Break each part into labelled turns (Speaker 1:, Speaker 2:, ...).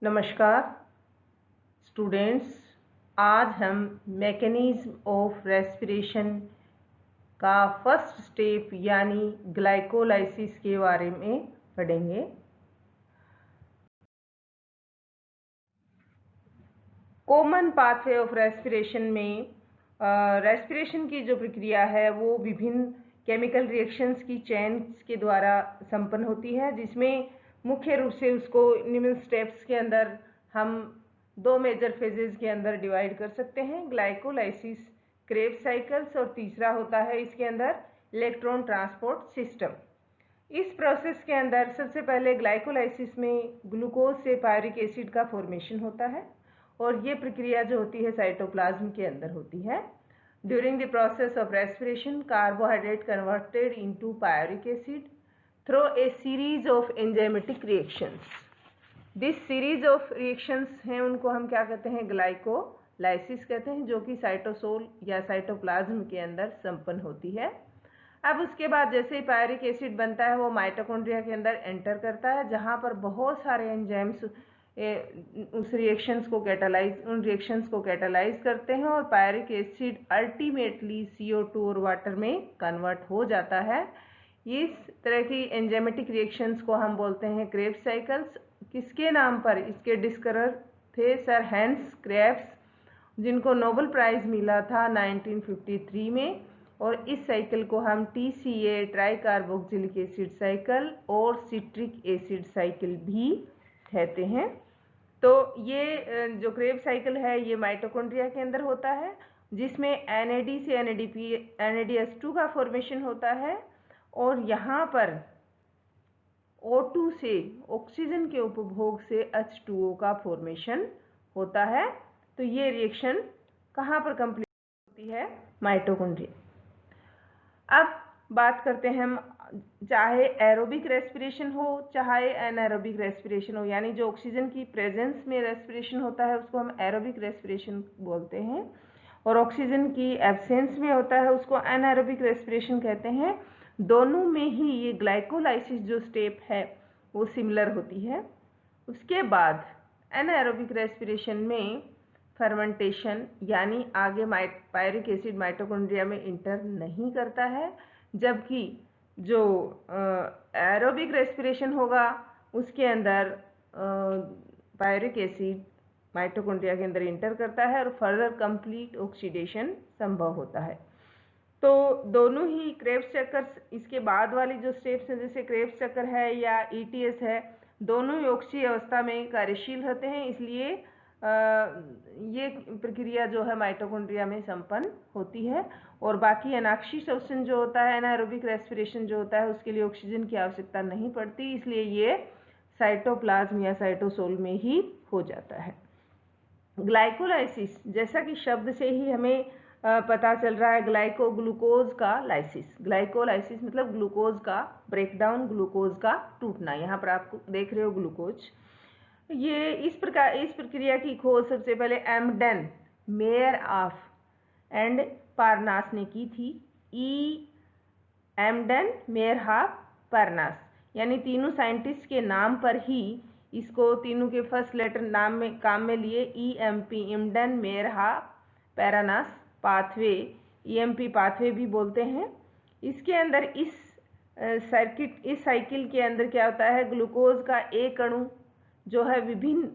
Speaker 1: नमस्कार स्टूडेंट्स, आज हम मैकेनिज्म ऑफ रेस्पिरेशन का फर्स्ट स्टेप यानी ग्लाइकोलाइसिस के बारे में पढ़ेंगे। कॉमन पाथवे ऑफ रेस्पिरेशन में रेस्पिरेशन की जो प्रक्रिया है वो विभिन्न केमिकल रिएक्शंस की चेन्स के द्वारा संपन्न होती है, जिसमें मुख्य रूप से उसको निम्न स्टेप्स के अंदर हम दो मेजर फेजेस के अंदर डिवाइड कर सकते हैं, ग्लाइकोलाइसिस, क्रेब्स साइकिल्स, और तीसरा होता है इसके अंदर इलेक्ट्रॉन ट्रांसपोर्ट सिस्टम। इस प्रोसेस के अंदर सबसे पहले ग्लाइकोलाइसिस में ग्लूकोज से पायरिक एसिड का फॉर्मेशन होता है और ये प्रक्रिया जो होती है साइटोप्लाज्म के अंदर होती है। During the process of respiration, carbohydrate converted into pyruvic acid through a series of enzymatic reactions. This series of reactions हैं, उनको हम क्या कहते हैं? ग्लाइकोलाइसिस कहते हैं, जो कि साइटोसोल या साइटोप्लाज्म के अंदर संपन्न होती है। अब उसके बाद जैसे ही पायरिक एसिड बनता है वो माइटोकॉन्ड्रिया के अंदर एंटर करता है, जहाँ पर बहुत सारे एंजाइम्स उन रिएक्शंस को कैटालाइज करते हैं और पायरिक एसिड अल्टीमेटली CO2 और वाटर में कन्वर्ट हो जाता है। इस तरह की एंजाइमेटिक रिएक्शंस को हम बोलते हैं क्रेब्स साइकिल्स। किसके नाम पर? इसके डिस्कवरर थे सर हैंस क्रेब्स, जिनको नोबेल प्राइज मिला था 1953 में। और इस साइकिल को हम TCA try carboxylic acid cycle और सिट्रिक एसिड साइकिल भी कहते हैं। तो ये जो क्रेब्स साइकिल है ये माइटोकॉन्ड्रिया के अंदर होता है, जिसमें NAD से NADH2 का फॉर्मेशन होता है और यहाँ पर O2 से ऑक्सीजन के उपभोग से H2O का फॉर्मेशन होता है। तो ये रिएक्शन कहाँ पर कंप्लीट होती है? माइटोकॉन्ड्रिया। अब बात करते हैं हम, चाहे एरोबिक रेस्पिरेशन हो चाहे एनारोबिक रेस्पिरेशन हो, यानी जो ऑक्सीजन की प्रेजेंस में रेस्पिरेशन होता है उसको हम एरोबिक रेस्पिरेशन बोलते हैं, और ऑक्सीजन की एब्सेंस में होता है उसको एनारोबिक रेस्पिरेशन कहते हैं। दोनों में ही ये ग्लाइकोलाइसिस जो स्टेप है वो सिमिलर होती है। उसके बाद एनारोबिक रेस्पिरेशन में फर्मेंटेशन, यानी आगे पायरिक एसिड माइटोकॉन्ड्रिया में इंटर नहीं करता है, जबकि जो एरोबिक रेस्पिरेशन होगा उसके अंदर पायरिक एसिड माइटोकॉन्ड्रिया के अंदर इंटर करता है और फर्दर कंप्लीट ऑक्सीडेशन संभव होता है। तो दोनों ही क्रेब्स चक्कर, इसके बाद वाली जो स्टेप्स हैं जैसे क्रेब्स चक्कर है या ETS है, दोनों ही ऑक्सी अवस्था में कार्यशील होते हैं, इसलिए ये प्रक्रिया जो है माइटोकॉन्ड्रिया में संपन्न होती है। और बाकी अनाक्षी श्वसन जो होता है, एनारोबिक रेस्पिरेशन जो होता है, उसके लिए ऑक्सीजन की आवश्यकता नहीं पड़ती, इसलिए ये साइटोप्लाज्म या साइटोसोल में ही हो जाता है। ग्लाइकोलाइसिस, जैसा कि शब्द से ही हमें पता चल रहा है, ग्लूकोज का लाइसिस, ग्लाइकोलाइसिस मतलब ग्लूकोज का ब्रेकडाउन, ग्लूकोज का टूटना। यहाँ पर आप देख रहे हो ग्लूकोज। ये इस प्रक्रिया की खोज सबसे पहले एमडेन, मेयर ऑफ एंड पारनास ने की थी। एमडेन, मेयर ऑफ, पारनास, यानी तीनों साइंटिस्ट के नाम पर ही इसको तीनों के फर्स्ट लेटर नाम में काम में लिए EMP, Embden, Meyerhof, Parnas pathway, EMP pathway भी बोलते हैं। इसके अंदर इस साइकिल के अंदर क्या होता है? ग्लूकोज का एक अणु जो है विभिन्न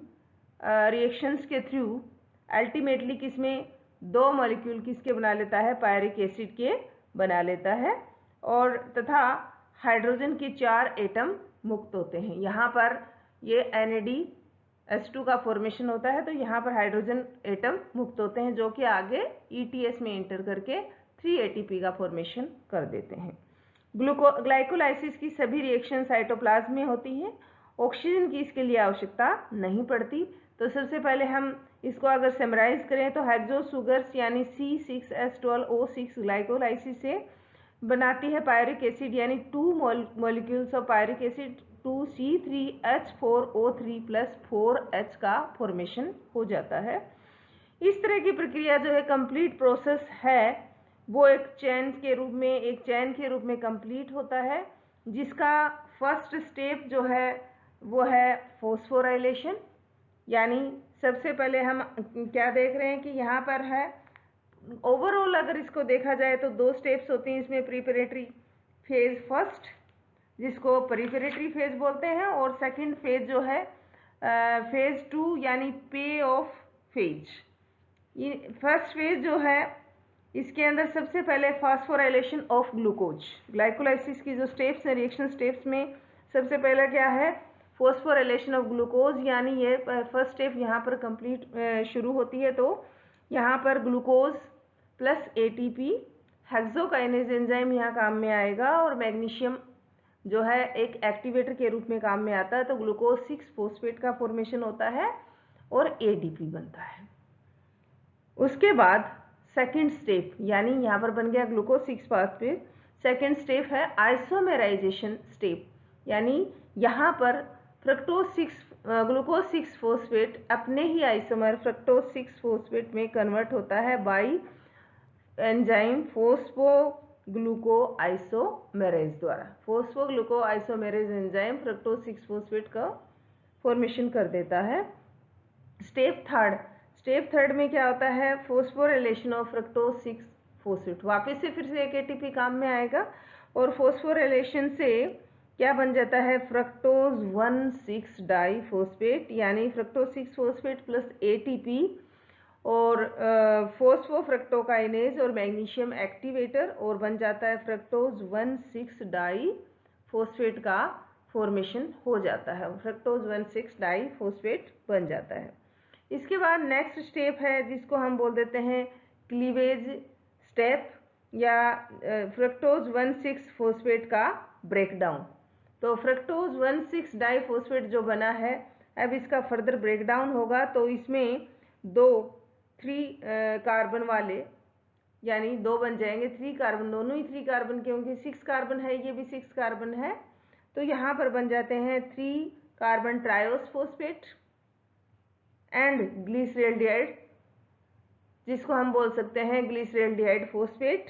Speaker 1: रिएक्शंस के थ्रू अल्टीमेटली किसमें दो मॉलिक्यूल किसके बना लेता है? पायरिक एसिड के बना लेता है, और तथा हाइड्रोजन के 4 एटम मुक्त होते हैं। यहाँ पर ये NADH2 का फॉर्मेशन होता है, तो यहाँ पर हाइड्रोजन एटम मुक्त होते हैं जो कि आगे ETS में इंटर करके 3 ATP का फॉर्मेशन कर देते हैं। ग्लाइकोलाइसिस की सभी रिएक्शन साइटोप्लाज्म में होती हैं, ऑक्सीजन की इसके लिए आवश्यकता नहीं पड़ती। तो सबसे पहले हम इसको अगर समराइज करें तो हेक्सो सुगर्स यानी C6H12O6 ग्लाइकोलाइसिस से बनाती है पायरिक एसिड, यानी 2 molecules of pyruvic acid 2C3H4O3 + 4H का फॉर्मेशन हो जाता है। इस तरह की प्रक्रिया जो है कंप्लीट प्रोसेस है वो एक चैन के रूप में कंप्लीट होता है, जिसका फर्स्ट स्टेप जो है वो है फॉस्फोराइलेशन, यानी सबसे पहले हम क्या देख रहे हैं कि यहाँ पर है ओवरऑल अगर इसको देखा जाए तो 2 स्टेप्स होती हैं इसमें, प्रिपरेटरी फेज फर्स्ट जिसको प्रिपरेटरी फेज बोलते हैं, और सेकंड फेज जो है फेज 2 यानी पे ऑफ फेज। ये फर्स्ट फेज जो है इसके अंदर सबसे पहले फास्फोराइलेशन ऑफ ग्लूकोज, ग्लाइकोलाइसिस की जो स्टेप्स हैं, रिएक्शन स्टेप्स में सबसे पहला क्या है, फॉस्फोराइलेशन ऑफ ग्लूकोज, यानी ये फर्स्ट स्टेप यहाँ पर कंप्लीट शुरू होती है। तो यहाँ पर glucose plus ATP hexokinase enzyme यहाँ काम में आएगा, और मैग्नीशियम जो है एक एक्टिवेटर के रूप में काम में आता है। तो ग्लूकोज 6 फोस्फेट का फॉर्मेशन होता है और एडीपी बनता है। उसके बाद सेकंड स्टेप, यानी यहाँ पर बन गया ग्लूकोज 6 फास्फेट। सेकंड स्टेप है आइसोमेराइजेशन स्टेप, यानी यहाँ पर ग्लूकोज 6 फोस्फेट अपने ही आइसोमर फ्रक्टोज 6 फोस्फेट में कन्वर्ट होता है बाई एंजाइम फोस्फोग्लूकोआइसोमेरेज द्वारा। फोस्फोग्लूकोआइसोमेरेज एंजाइम फ्रक्टोज 6 फोस्फेट का फॉर्मेशन कर देता है। स्टेप थर्ड में क्या होता है, फोस्फोराइलेशन ऑफ फ्रक्टोज 6 फोस्फेट। वापस से फिर से एक एटीपी काम में आएगा, और फोस्फोराइलेशन से क्या बन जाता है, फ्रक्टोज 1,6 डाइफोस्फेट, यानी फ्रक्टोज 6 फोस्फेट प्लस एटीपी और फोस्फोफ्रक्टोकाइनेज और मैग्नीशियम एक्टिवेटर, और बन जाता है फ्रक्टोज 1,6 डाइफोस्फेट का फॉर्मेशन हो जाता है, फ्रक्टोज 1,6 डाइफोस्फेट बन जाता है। इसके बाद नेक्स्ट स्टेप है जिसको हम बोल देते हैं क्लीवेज स्टेप, या फ्रक्टोज 1,6 फोस्फेट का ब्रेकडाउन। तो फ्रक्टोज 1,6 डाइफोस्फेट जो बना है, अब इसका फर्दर ब्रेकडाउन होगा, तो इसमें 3 कार्बन वाले, यानी 2 बन जाएंगे, 3 कार्बन, दोनों ही 3 कार्बन, क्योंकि 6 कार्बन है, ये भी 6 कार्बन है, तो यहाँ पर बन जाते हैं 3 कार्बन ट्रायोस फोस्फेट एंड ग्लिसरैल्डिहाइड, जिसको हम बोल सकते हैं ग्लिसरैल्डिहाइड फोस्फेट,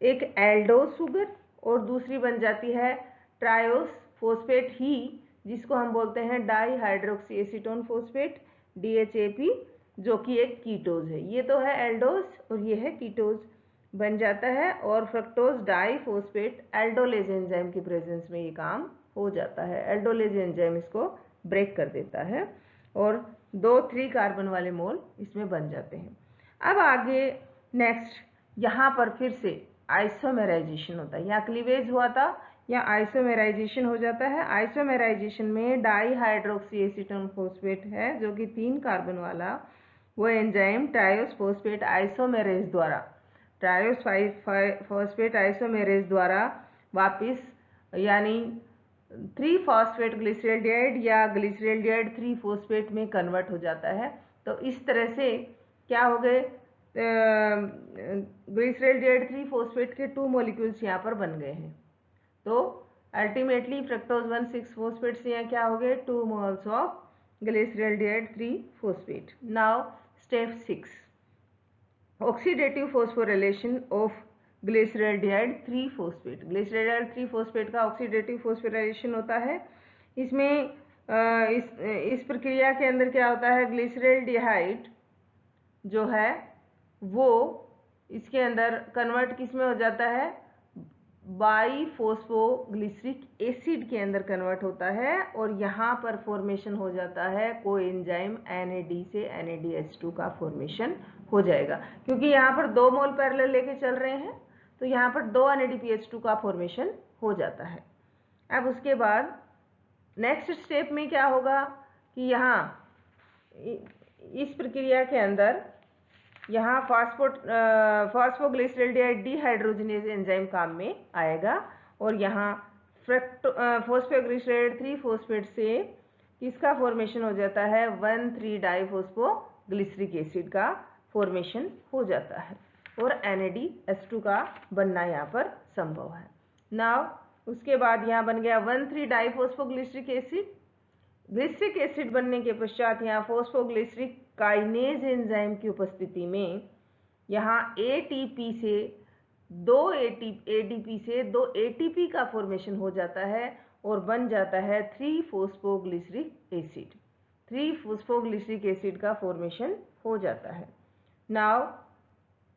Speaker 1: एक एल्डोज शुगर, और दूसरी बन जाती है ट्रायोस फोस्फेट ही, जिसको हम बोलते हैं डाईहाइड्रोक्सी एसीटोन फोस्फेट, DHAP, जो कि एक कीटोज है। ये तो है एल्डोज और ये है कीटोज बन जाता है, और फ्रक्टोज डाइफोस्फेट एल्डोलेज एंजाइम की प्रेजेंस में ये काम हो जाता है। एल्डोलेज एंजाइम इसको ब्रेक कर देता है, और 3 कार्बन वाले मोल इसमें बन जाते हैं। अब आगे नेक्स्ट यहाँ पर फिर से आइसोमेराइजेशन होता है, यहाँ क्लीवेज हुआ था, यहाँ आइसोमेराइजेशन हो जाता है। आइसोमेराइजेशन में डाईहाइड्रोक्सी एसीटोन फोस्फेट है जो कि 3 कार्बन वाला, वो एंजाइम ट्रायोस फोस्फेट आइसोमेरेज द्वारा, ट्रायोस फोस्फेट आइसोमेरेज द्वारा वापस, यानी 3 फॉस्फेट ग्लिसरैल्डिहाइड या ग्लिसरैल्डिहाइड 3 फोस्फेट में कन्वर्ट हो जाता है। तो इस तरह से क्या हो गए, ग्लिसरैल्डिहाइड 3 फोस्फेट के 2 मॉलिक्यूल्स यहाँ पर बन गए हैं। तो अल्टीमेटली फ्रक्टोज 1,6 फोस्फेट से यहाँ क्या हो गए, 2 moles of glyceraldehyde 3 phosphate. Now step 6, oxidative phosphorylation of glyceraldehyde 3 phosphate. Glyceraldehyde 3 phosphate का ऑक्सीडेटिव फोस्फोराइलेशन होता है। इसमें इस प्रक्रिया के अंदर क्या होता है, ग्लिसरैल्डिहाइड जो है वो इसके अंदर कन्वर्ट किस में हो जाता है, बाईफॉस्फोग्लिसरिक एसिड के अंदर कन्वर्ट होता है, और यहाँ पर फॉर्मेशन हो जाता है कोएंजाइम NAD से NADH2 का फॉर्मेशन हो जाएगा, क्योंकि यहाँ पर 2 मोल पैरेलल लेके चल रहे हैं, तो यहाँ पर 2 NADPH2 का फॉर्मेशन हो जाता है। अब उसके बाद नेक्स्ट स्टेप में क्या होगा कि यहाँ इस प्रक्रिया के अंदर यहाँ फॉस्फोग्लिसरैल्डिहाइड डिहाइड्रोजनेज एंजाइम काम में आएगा, और यहाँ फॉस्फोग्लिसरैल्डिहाइड 3 फोस्फेट से किसका फॉर्मेशन हो जाता है, 1,3 डाइफॉस्फोग्लिसरिक एसिड का फॉर्मेशन हो जाता है, और NADH2 का बनना यहाँ पर संभव है। नाउ उसके बाद यहाँ बन गया 1,3 डाइफॉस्फोग्लिसरिक एसिड। ग्लिसरिक एसिड बनने के पश्चात यहाँ फॉस्फोग्लिसरिक काइनेज एंजाइम की उपस्थिति में यहाँ ATP से 2 ADP से 2 ATP का फॉर्मेशन हो जाता है, और बन जाता है 3 फॉस्फोग्लिसरिक एसिड। 3-फॉस्फोग्लिसरिक एसिड का फॉर्मेशन हो जाता है। नाउ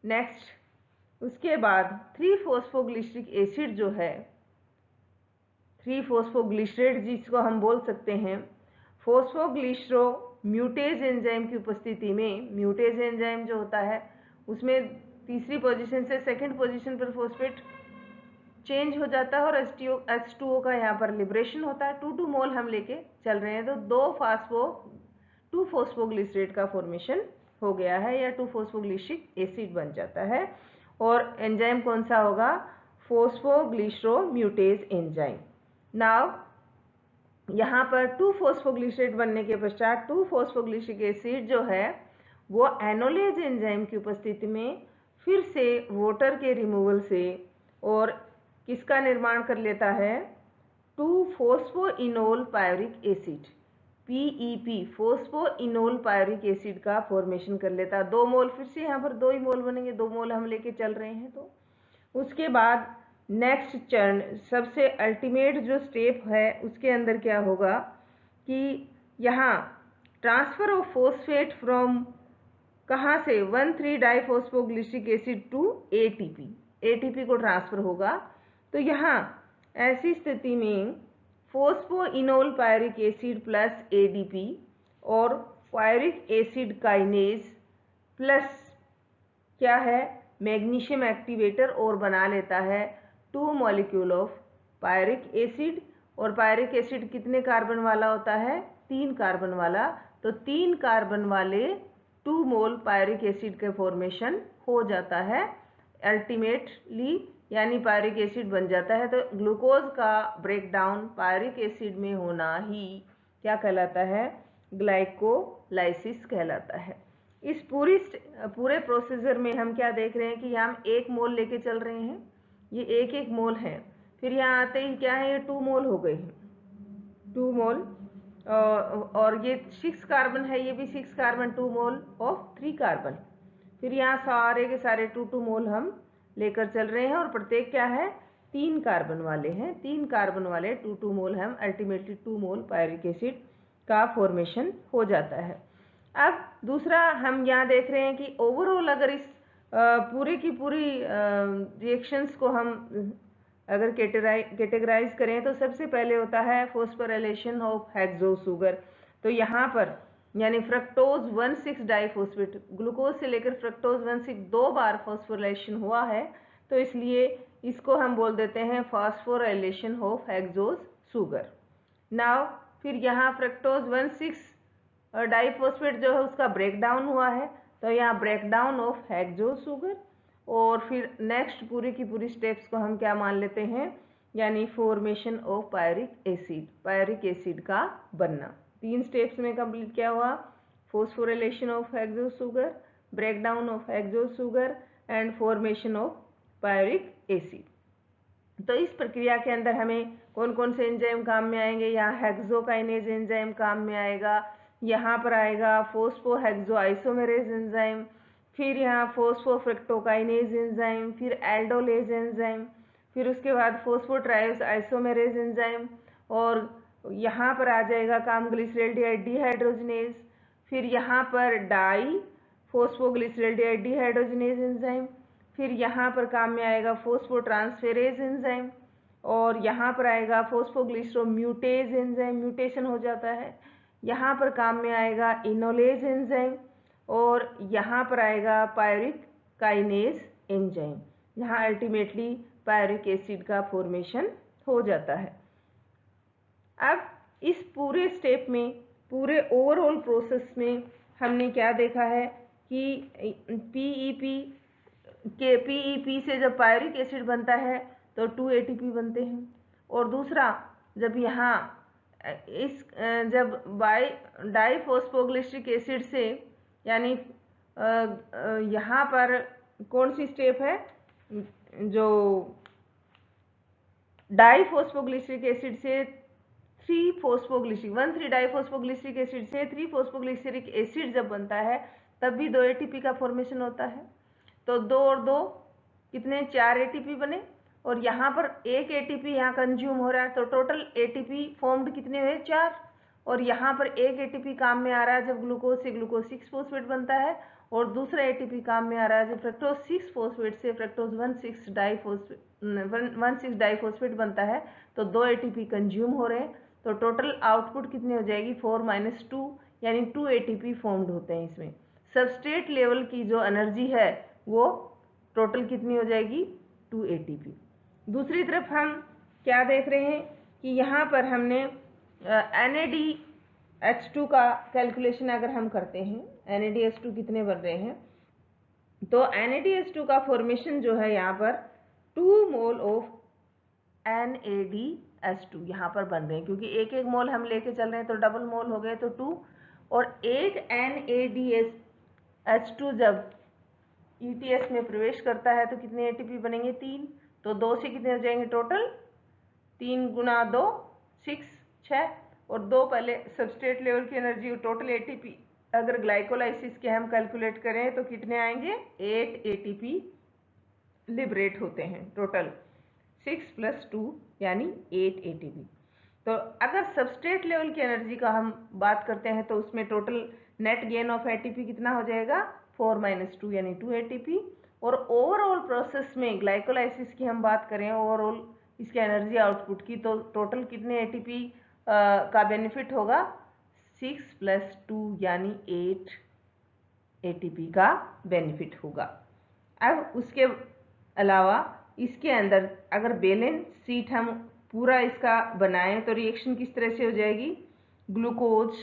Speaker 1: नेक्स्ट उसके बाद 3-फॉस्फोग्लिसरिक एसिड जो है, 3-फॉस्फोग्लिसरेट जिसको हम बोल सकते हैं, फॉस्फोग्लिसरो म्यूटेज एंजाइम की उपस्थिति में, म्यूटेज एंजाइम जो होता है उसमें तीसरी पोजीशन से सेकंड पोजीशन पर फॉस्फेट चेंज हो जाता है और H2O का यहाँ पर लिबरेशन होता है। 2 मोल हम लेके चल रहे हैं तो 2-फॉस्फोग्लिसरेट का फॉर्मेशन हो गया है या 2-फॉस्फोग्लिसरिक एसिड बन जाता है। और एंजाइम कौन सा होगा? फॉस्फोग्लिसरो म्यूटेज एंजाइम। नाउ यहाँ पर 2-फॉस्फोग्लिसरेट बनने के पश्चात 2-फॉस्फोग्लिसरिक एसिड जो है वो एनोलेज एंजाइम की उपस्थिति में फिर से वाटर के रिमूवल से और किसका निर्माण कर लेता है? Two phosphoenol pyruvic acid, PEP, phosphoenol pyruvic acid का फॉर्मेशन कर लेता है। 2 मोल, फिर से यहाँ पर 2 ही मोल बनेंगे, 2 मोल हम लेके चल रहे हैं। तो उसके बाद नेक्स्ट चरण, सबसे अल्टीमेट जो स्टेप है उसके अंदर क्या होगा कि यहाँ ट्रांसफर ऑफ फॉस्फेट फ्रॉम कहाँ से 1,3-डाइफॉस्फोग्लिसरिक एसिड टू ATP को ट्रांसफर होगा। तो यहाँ ऐसी स्थिति में phosphoenol pyruvic acid plus ADP और पायरिक एसिड काइनेज प्लस क्या है? मैग्नीशियम एक्टिवेटर और बना लेता है 2 मॉलिक्यूल ऑफ पायरिक एसिड। और पायरिक एसिड कितने कार्बन वाला होता है? 3 कार्बन वाला। तो 3 कार्बन वाले 2 मोल पायरिक एसिड के फॉर्मेशन हो जाता है अल्टीमेटली, यानी पायरिक एसिड बन जाता है। तो ग्लूकोज का ब्रेकडाउन पायरिक एसिड में होना ही क्या कहलाता है? ग्लाइकोलाइसिस कहलाता है। इस पूरे प्रोसीजर में हम क्या देख रहे हैं कि यहाँ हम 1 मोल लेके चल रहे हैं, ये 1 मोल है। फिर यहाँ आते ही क्या है? ये 2 मोल हो गए हैं, 2 मोल। और ये 6 कार्बन है, ये भी 6 कार्बन, 2 मोल ऑफ 3 कार्बन। फिर यहाँ सारे के सारे 2 मोल हम लेकर चल रहे हैं और प्रत्येक क्या है? 3 कार्बन वाले हैं। 3 कार्बन वाले 2 मोल हम अल्टीमेटली 2 मोल पायरिक एसिड का फॉर्मेशन हो जाता है। अब दूसरा हम यहाँ देख रहे हैं कि ओवरऑल अगर इस पूरी की पूरी रिएक्शंस को हम अगर कैटेगराइज करें तो सबसे पहले होता है फॉस्फोराइलेशन ऑफ हेक्सोज शुगर। तो यहाँ पर यानी फ्रक्टोज 1,6-डाइफॉस्फेट, ग्लूकोज से लेकर फ्रक्टोज 1,6 2 बार फॉस्फोराइलेशन हुआ है, तो इसलिए इसको हम बोल देते हैं phosphorylation of hexose sugar. Now फिर यहाँ फ्रक्टोज 1,6-डाइफॉस्फेट जो है उसका ब्रेकडाउन हुआ है, तो यहाँ ब्रेकडाउन ऑफ हेक्सोज शुगर। और फिर नेक्स्ट पूरी की पूरी स्टेप्स को हम क्या मान लेते हैं? यानी फॉर्मेशन ऑफ पायरिक एसिड का बनना। 3 स्टेप्स में कंप्लीट क्या हुआ? Phosphorylation of hexose sugar, breakdown of hexose sugar and formation of pyruvic acid. तो इस प्रक्रिया के अंदर हमें कौन कौन से एंजाइम काम में आएंगे? यहाँ हेक्सोकाइनेज एंजाइम काम में आएगा, यहाँ पर आएगा फॉस्फोहेक्सोआइसोमेरेज एंजाइम, फिर यहाँ फॉस्फोफ्रक्टोकाइनेज एंजाइम, फिर एल्डोलेज एंजाइम, फिर उसके बाद फॉस्फोट्राइस आइसोमेरेज एंजाइम, और यहाँ पर आ जाएगा काम ग्लिसरॉल्डिहाइड डिहाइड्रोजनेज, फिर यहाँ पर डाई फॉस्फोग्लिसरॉल्डिहाइड डिहाइड्रोजनेज एंजाइम, फिर यहाँ पर काम में आएगा फॉस्फोट्रांसफेरेज एंजाइम, और यहाँ पर आएगा फॉस्फोग्लिसरो म्यूटेज एंजाइम, म्यूटेशन हो जाता है। यहाँ पर काम में आएगा इनोलेज एंजाइम, और यहाँ पर आएगा पायरिक काइनेज एंजाइम। यहाँ अल्टीमेटली पायरिक एसिड का फॉर्मेशन हो जाता है। अब इस पूरे स्टेप में, पूरे ओवरऑल प्रोसेस में हमने क्या देखा है कि PEP से जब पायरिक एसिड बनता है तो 2 ATP बनते हैं, और दूसरा जब यहाँ जब डाइफॉस्फोग्लिसरिक एसिड से, यानी यहाँ पर कौन सी स्टेप है? जो डाइफॉस्फोग्लिसरिक एसिड से 1,3-डाइफॉस्फोग्लिसरिक एसिड से 3-फॉस्फोग्लिसरिक एसिड जब बनता है तब भी 2 ATP का फॉर्मेशन होता है। तो 2 और 2 कितने? 4 ATP बने, और यहाँ पर 1 ATP यहाँ कंज्यूम हो रहा है, तो टोटल ATP फॉर्म्ड कितने हुए? 4। और यहाँ पर एक एटीपी काम में आ रहा है जब ग्लूकोज से ग्लूकोज 6 फॉस्फेट बनता है, और दूसरा एटीपी काम में आ रहा है जब फ्रक्टोज 6 फॉस्फेट से फ्रक्टोज 1,6 डाइफॉस्फेट बनता है। तो 2 एटीपी कंज्यूम हो रहे हैं, तो टोटल आउटपुट कितनी हो जाएगी 4 - 2, यानी 2 एटीपी फॉर्म्ड होते हैं इसमें। सबस्ट्रेट लेवल की जो एनर्जी है वो टोटल कितनी हो जाएगी 2 एटीपी। दूसरी तरफ हम क्या देख रहे हैं कि यहाँ पर हमने NADH2 का कैलकुलेशन अगर हम करते हैं, NADH2 कितने बन रहे हैं, तो NADH2 का फॉर्मेशन जो है यहाँ पर 2 मोल ऑफ NADH2 यहाँ पर बन रहे हैं, क्योंकि एक एक मोल हम लेके चल रहे हैं तो डबल मोल हो गए तो 2, और एक NADH2 जब ETS में प्रवेश करता है तो कितने एटीपी बनेंगे 3, तो 2 से कितने हो जाएंगे टोटल 3 × 2 6 6, और 2 पहले सबस्ट्रेट लेवल की एनर्जी टोटल एटीपी अगर ग्लाइकोलाइसिस के हम कैलकुलेट करें तो कितने आएंगे 8 एटीपी लिबरेट होते हैं, टोटल 6 + 2 यानी 8 एटीपी। तो अगर सबस्ट्रेट लेवल की एनर्जी का हम बात करते हैं तो उसमें total net gain of ATP कितना हो जाएगा 4 - 2 यानी 2 एटीपी। और ओवरऑल प्रोसेस में ग्लाइकोलाइसिस की हम बात करें ओवरऑल इसके एनर्जी आउटपुट की, तो टोटल कितने एटीपी का बेनिफिट होगा 6 + 2 यानी 8 एटीपी का बेनिफिट होगा। अब उसके अलावा इसके अंदर अगर बैलेंस शीट हम पूरा इसका बनाएं तो रिएक्शन किस तरह से हो जाएगी, glucose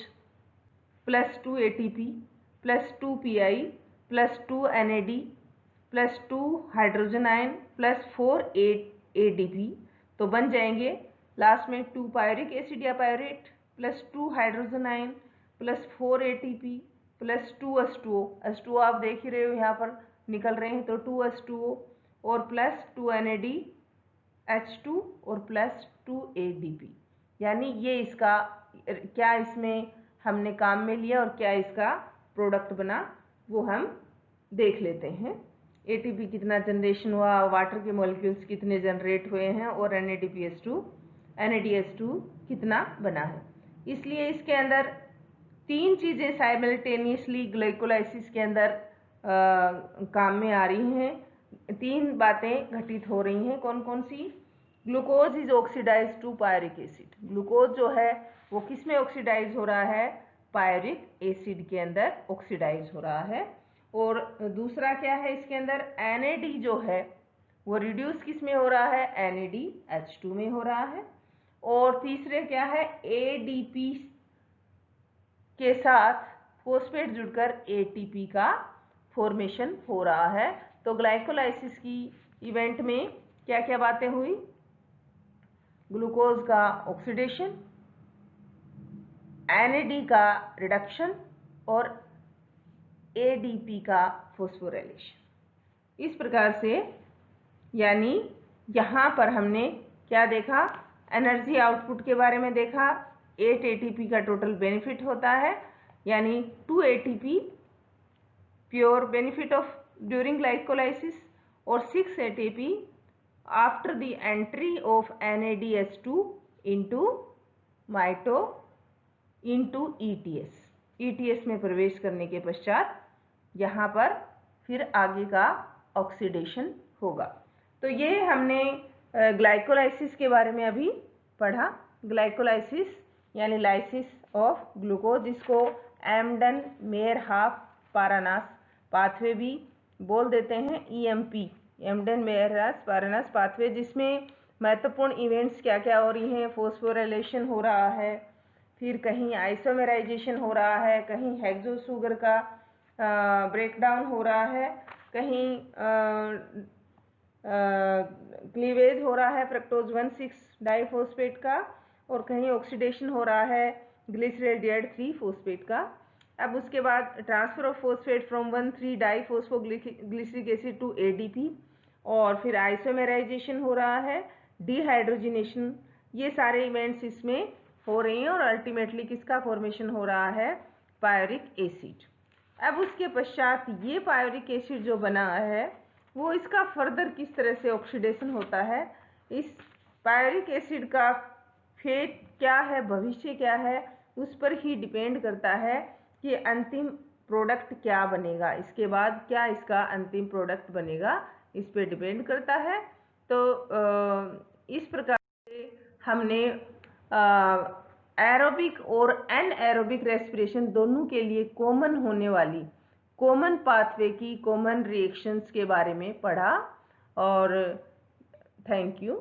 Speaker 1: +2 ATP +2 PI +2 NAD +2 hydrogen ion +4 ADP, तो बन जाएंगे लास्ट में 2 पायरिक एसिड या pirate +2 hydrogen ion +4 ATP +2 H2O। H2O आप देख ही रहे हो यहाँ पर निकल रहे हैं, तो 2 H2O और +2 NADH2 और +2 ADP, यानी ये इसका क्या इसमें हमने काम में लिया और क्या इसका प्रोडक्ट बना वो हम देख लेते हैं। एटीपी कितना जनरेशन हुआ, वाटर के मॉलिक्यूल्स कितने जनरेट हुए हैं, और NADH2 कितना बना है। इसलिए इसके अंदर 3 चीज़ें साइमल्टेनियसली ग्लाइकोलाइसिस के अंदर काम में आ रही हैं, 3 बातें घटित हो रही हैं। कौन कौन सी, glucose is oxidise to pyruvic acid, glucose जो है वो किस में ऑक्सीडाइज हो रहा है, पायरिक एसिड के अंदर ऑक्सीडाइज हो रहा है। और दूसरा क्या है इसके अंदर, NAD जो है वो रिड्यूस किस में हो रहा है, NADH2 में हो रहा है। और तीसरे क्या है, ADP के साथ फॉस्फेट जुड़कर ATP का फॉर्मेशन हो रहा है। तो ग्लाइकोलाइसिस की इवेंट में क्या क्या बातें हुई, ग्लूकोज का ऑक्सीडेशन, NAD का रिडक्शन और ADP का फॉस्फोराइलेशन। इस प्रकार से यानी यहाँ पर हमने क्या देखा, एनर्जी आउटपुट के बारे में देखा, 8 ATP का टोटल बेनिफिट होता है, यानी 2 ATP pure benefit of during glycolysis और 6 ATP after the entry of NADH2 into ETS में प्रवेश करने के पश्चात यहाँ पर फिर आगे का ऑक्सीडेशन होगा। तो ये हमने ग्लाइकोलाइसिस के बारे में अभी पढ़ा। ग्लाइकोलाइसिस यानी लाइसिस ऑफ ग्लूकोज, जिसको एम्डन-मेयर-हाफ पारानास पाथवे भी बोल देते हैं, EMP एम्डन-मेयर-पारानास पाथवे, जिसमें महत्वपूर्ण इवेंट्स क्या क्या हो रही हैं, फॉस्फोराइलेशन हो रहा है, फिर कहीं आइसोमेराइजेशन हो रहा है, कहीं हेक्सो शुगर का ब्रेकडाउन हो रहा है, कहीं क्लीवेज हो रहा है फ्रक्टोज 1,6 डाइफॉस्फेट का, और कहीं ऑक्सीडेशन हो रहा है ग्लिसरॉल्डिहाइड 3 फॉस्फेट का। अब उसके बाद transfer of phosphate from 1,3 diphosphoglyceric acid to ADP, और फिर आइसोमेराइजेशन हो रहा है, डिहाइड्रोजिनेशन, ये सारे इवेंट्स इसमें हो रही हैं, और अल्टीमेटली किसका फॉर्मेशन हो रहा है, पायरिक एसिड। अब उसके पश्चात ये पायरिक एसिड जो बना है वो इसका फर्दर किस तरह से ऑक्सीडेशन होता है, इस पायरिक एसिड का फेट क्या है, भविष्य क्या है, उस पर ही डिपेंड करता है कि अंतिम प्रोडक्ट क्या बनेगा, इसके बाद क्या इसका अंतिम प्रोडक्ट बनेगा, इस पे डिपेंड करता है। तो इस प्रकार से हमने एरोबिक और एनएरोबिक रेस्पिरेशन दोनों के लिए कॉमन होने वाली कॉमन पाथवे की कॉमन रिएक्शंस के बारे में पढ़ा। और थैंक यू।